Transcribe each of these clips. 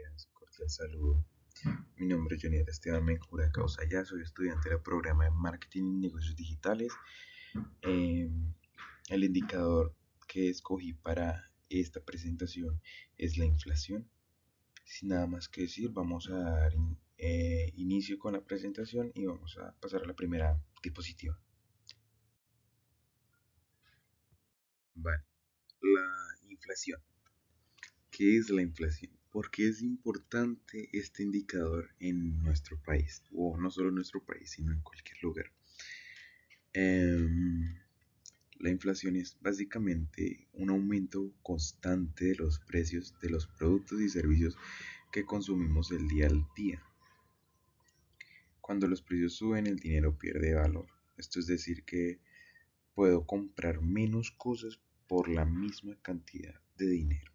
reciban su cordial saludo. Mi nombre es Jonier Esteban Mencura Causaya, soy estudiante del programa de Marketing y Negocios Digitales. Eh, el indicador que escogí para esta presentación es la inflación. Sin nada más que decir, vamos a dar inicio con la presentación y vamos a pasar a la primera diapositiva. Vale, la inflación. ¿Qué es la inflación? ¿Por qué es importante este indicador en nuestro país? O no solo en nuestro país, sino en cualquier lugar. La inflación es básicamente un aumento constante de los precios de los productos y servicios que consumimos el día al día. Cuando los precios suben, el dinero pierde valor. Esto es decir que puedo comprar menos cosas por la misma cantidad de dinero.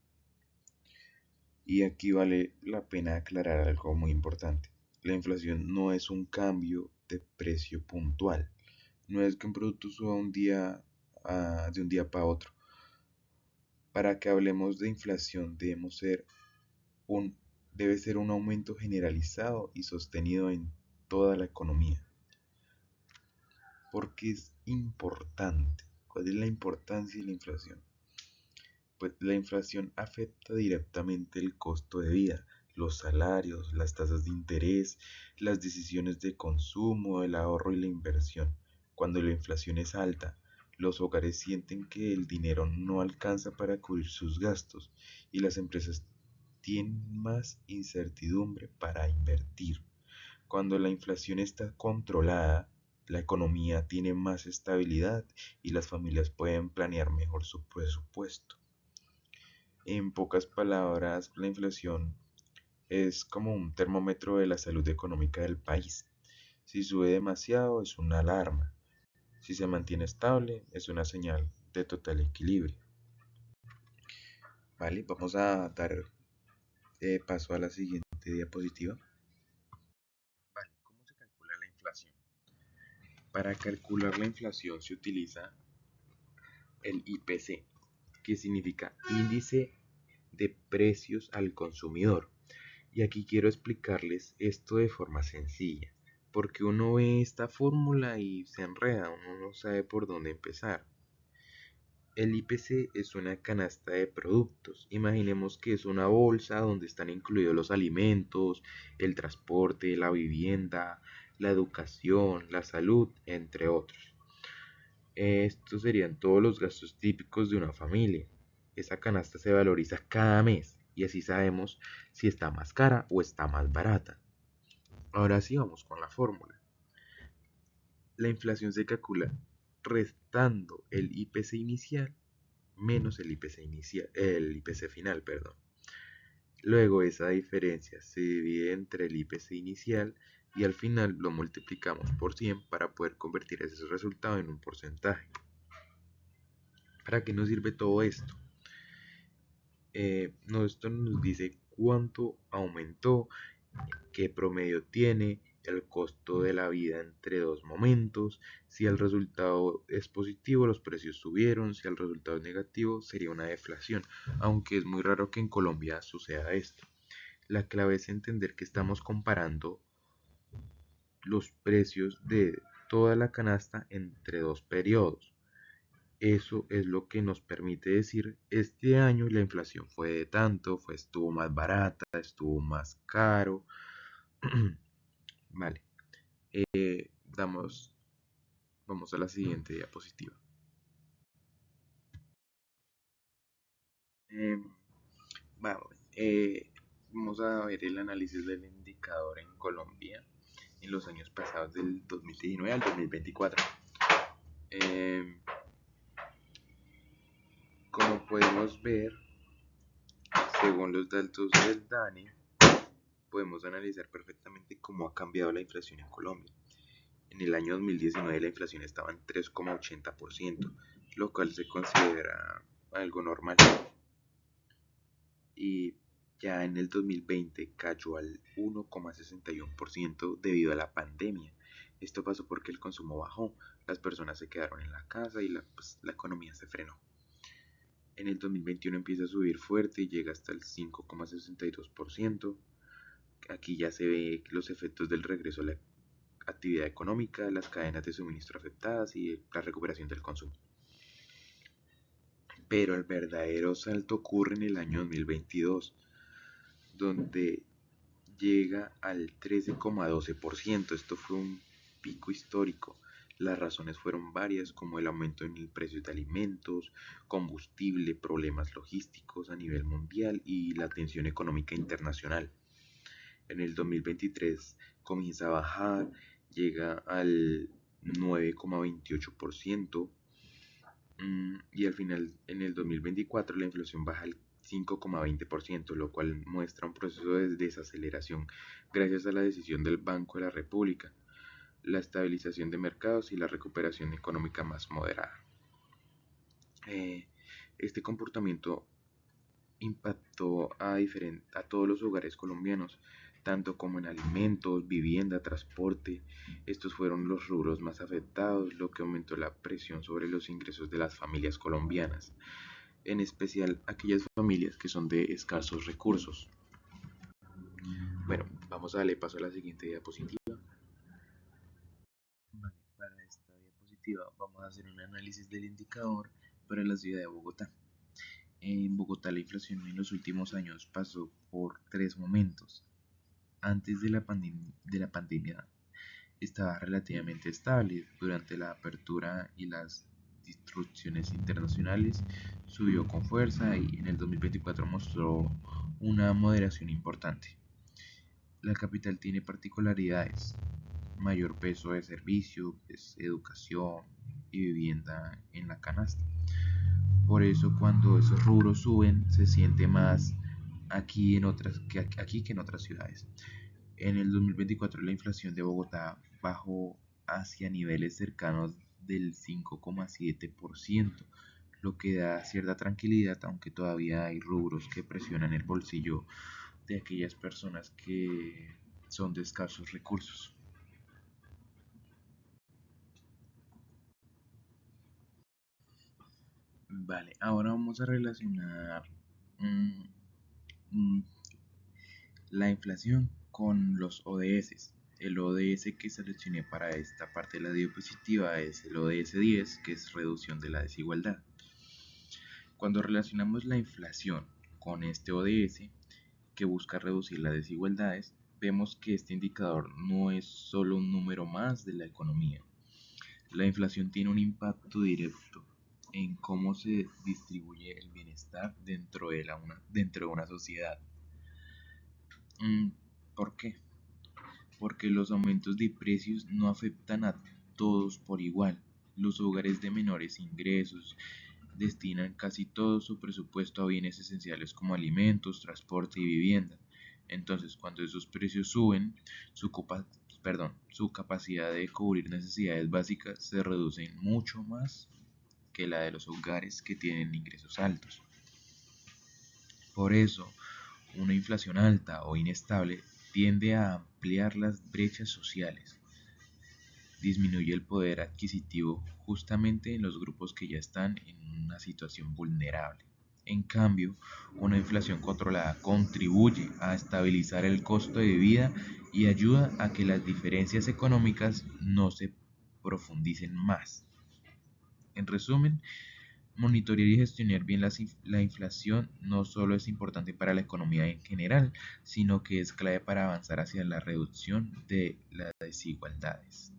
Y aquí vale la pena aclarar algo muy importante. La inflación no es un cambio de precio puntual. No es que un producto suba de un día para otro. Para que hablemos de inflación debe ser un aumento generalizado y sostenido en toda la economía. ¿Por qué es importante? ¿Cuál es la importancia de la inflación? Pues la inflación afecta directamente el costo de vida, los salarios, las tasas de interés, las decisiones de consumo, el ahorro y la inversión. Cuando la inflación es alta, los hogares sienten que el dinero no alcanza para cubrir sus gastos y las empresas tienen más incertidumbre para invertir. Cuando la inflación está controlada, la economía tiene más estabilidad y las familias pueden planear mejor su presupuesto. En pocas palabras, la inflación es como un termómetro de la salud económica del país. Si sube demasiado es una alarma. Si se mantiene estable es una señal de total equilibrio. Vale, vamos a dar paso a la siguiente diapositiva. Vale, ¿cómo se calcula la inflación? Para calcular la inflación se utiliza el IPC, que significa Índice de Precios al Consumidor. Y aquí quiero explicarles esto de forma sencilla, porque uno ve esta fórmula y se enreda, uno no sabe por dónde empezar. El IPC es una canasta de productos. Imaginemos que es una bolsa donde están incluidos los alimentos, el transporte, la vivienda, la educación, la salud, entre otros. Estos serían todos los gastos típicos de una familia. Esa canasta se valoriza cada mes y así sabemos si está más cara o está más barata. Ahora sí vamos con la fórmula. La inflación se calcula restando el IPC inicial menos el IPC final, perdón. Luego esa diferencia se divide entre el IPC inicial y al final lo multiplicamos por 100 para poder convertir ese resultado en un porcentaje. ¿Para qué nos sirve todo esto? Esto nos dice cuánto aumentó, qué promedio tiene, el costo de la vida entre dos momentos. Si el resultado es positivo, los precios subieron; si el resultado es negativo, sería una deflación, aunque es muy raro que en Colombia suceda esto. La clave es entender que estamos comparando los precios de toda la canasta entre dos periodos. Eso es lo que nos permite decir: este año la inflación fue de tanto, estuvo más barata, estuvo más caro. Vale, vamos a la siguiente diapositiva. Eh, vamos, vamos a ver el análisis del indicador en Colombia en los años pasados, del 2019 al 2024. Como podemos ver, según los datos del DANE, podemos analizar perfectamente cómo ha cambiado la inflación en Colombia. En el año 2019 la inflación estaba en 3,80%, lo cual se considera algo normal. Y ya en el 2020 cayó al 1,61% debido a la pandemia. Esto pasó porque el consumo bajó, las personas se quedaron en la casa y la economía se frenó. En el 2021 empieza a subir fuerte y llega hasta el 5,62%. Aquí ya se ve los efectos del regreso a la actividad económica, las cadenas de suministro afectadas y la recuperación del consumo. Pero el verdadero salto ocurre en el año 2022, donde llega al 13,12%. Esto fue un pico histórico. Las razones fueron varias, como el aumento en el precio de alimentos, combustible, problemas logísticos a nivel mundial y la tensión económica internacional. En el 2023 comienza a bajar, llega al 9,28%, y al final, en el 2024, la inflación baja al 5,20%, lo cual muestra un proceso de desaceleración gracias a la decisión del Banco de la República, la estabilización de mercados y la recuperación económica más moderada. Este comportamiento impactó a todos los hogares colombianos, tanto como en alimentos, vivienda, transporte. Estos fueron los rubros más afectados, lo que aumentó la presión sobre los ingresos de las familias colombianas, en especial aquellas familias que son de escasos recursos. Bueno, vamos a darle paso a la siguiente diapositiva. Vale, para esta diapositiva vamos a hacer un análisis del indicador para la ciudad de Bogotá. En Bogotá la inflación en los últimos años pasó por tres momentos. Antes de la pandemia estaba relativamente estable. Durante la apertura y las disrupciones internacionales subió con fuerza y en el 2024 mostró una moderación importante. La capital tiene particularidades: mayor peso de servicio, educación y vivienda en la canasta. Por eso cuando esos rubros suben se siente más aquí que en otras ciudades. En el 2024 la inflación de Bogotá bajó hacia niveles cercanos del 5,7%, lo que da cierta tranquilidad, aunque todavía hay rubros que presionan el bolsillo de aquellas personas que son de escasos recursos. Vale, ahora vamos a relacionar mm, mm, la inflación con los ODS. El ODS que seleccioné para esta parte de la diapositiva es el ODS 10, que es reducción de la desigualdad. Cuando relacionamos la inflación con este ODS, que busca reducir las desigualdades, vemos que este indicador no es solo un número más de la economía. La inflación tiene un impacto directo en cómo se distribuye el bienestar dentro de una sociedad. ¿Por qué? Porque los aumentos de precios no afectan a todos por igual. Los hogares de menores ingresos destinan casi todo su presupuesto a bienes esenciales como alimentos, transporte y vivienda. Entonces, cuando esos precios suben, su, su capacidad de cubrir necesidades básicas se reduce mucho más que la de los hogares que tienen ingresos altos. Por eso, una inflación alta o inestable tiende a ampliar las brechas sociales, disminuye el poder adquisitivo justamente en los grupos que ya están en una situación vulnerable. En cambio, una inflación controlada contribuye a estabilizar el costo de vida y ayuda a que las diferencias económicas no se profundicen más. En resumen, monitorear y gestionar bien la inflación no solo es importante para la economía en general, sino que es clave para avanzar hacia la reducción de las desigualdades.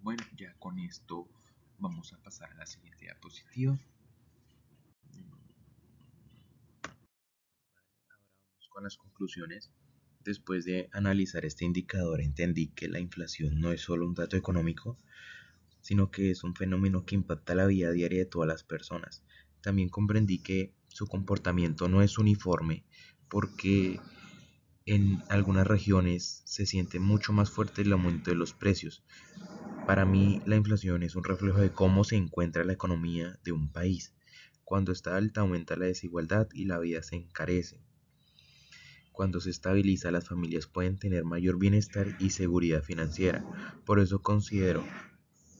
Bueno, ya con esto vamos a pasar a la siguiente diapositiva. Ahora vamos con las conclusiones. Después de analizar este indicador, entendí que la inflación no es solo un dato económico, sino que es un fenómeno que impacta la vida diaria de todas las personas. También comprendí que su comportamiento no es uniforme, porque en algunas regiones se siente mucho más fuerte el aumento de los precios. Para mí, la inflación es un reflejo de cómo se encuentra la economía de un país. Cuando está alta, aumenta la desigualdad y la vida se encarece. Cuando se estabiliza, las familias pueden tener mayor bienestar y seguridad financiera. Por eso considero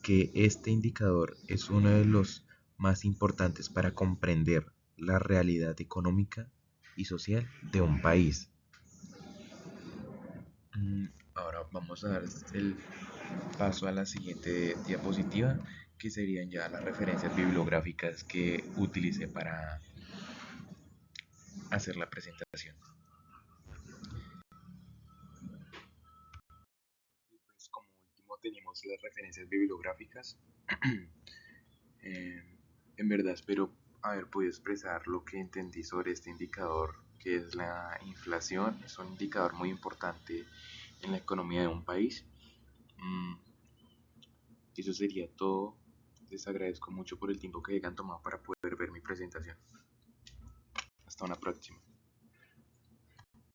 que este indicador es uno de los más importantes para comprender la realidad económica y social de un país. Ahora vamos a dar el paso a la siguiente diapositiva, que serían ya las referencias bibliográficas que utilicé para hacer la presentación. Pues como último tenemos las referencias bibliográficas. Eh, en verdad espero haber podido expresar lo que entendí sobre este indicador, que es la inflación. Es un indicador muy importante en la economía de un país. Mm, Eso sería todo. Les agradezco mucho por el tiempo que hayan tomado para poder ver mi presentación. Hasta una próxima.